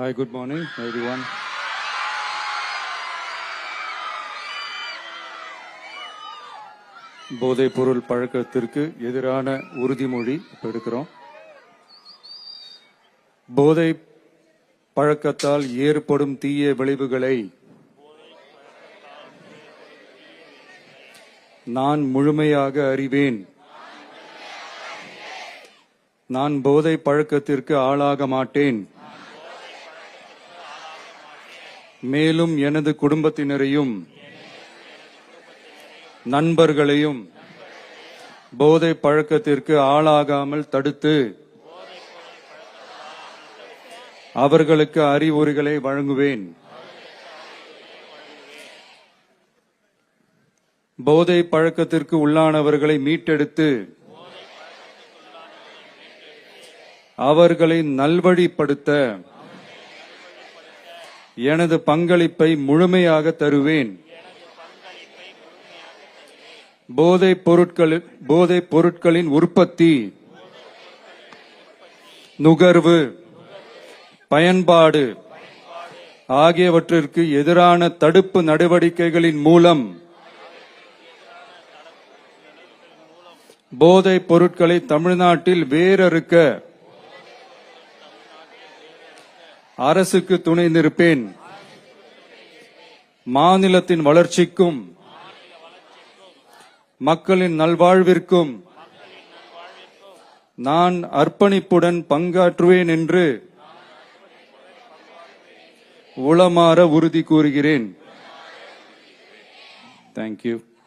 Hi, good morning, everyone. போதைப் பொருள் பழக்கத்திற்கு எதிரான உறுதிமொழி எடுக்கிறோம். போதை பழக்கத்தால் ஏற்படும் தீய விளைவுகளை நான் முழுமையாக அறிவேன். நான் போதை பழக்கத்திற்கு ஆளாக மாட்டேன். மேலும் எனது குடும்பத்தினரையும் நண்பர்களையும் போதை பழக்கத்திற்கு ஆளாகாமல் தடுத்து அவர்களுக்கு அறிவுரைகளை வழங்குவேன். போதை பழக்கத்திற்கு உள்ளானவர்களை மீட்டெடுத்து அவர்களை நல்வழிப்படுத்த எனது பங்களிப்பை முழுமையாக தருவேன். போதைப் பொருட்களின் உற்பத்தி, நுகர்வு, பயன்பாடு ஆகியவற்றிற்கு எதிரான தடுப்பு நடவடிக்கைகளின் மூலம் போதைப் பொருட்களை தமிழ்நாட்டில் வேரறுக்க அரசுக்கு துணை நிற்பேன். மாநிலத்தின் வளர்ச்சிக்கும் மக்களின் நல்வாழ்விற்கும் நான் அர்ப்பணிப்புடன் பங்காற்றுவேன் என்று உளமாற உறுதி கூறுகிறேன். Thank you.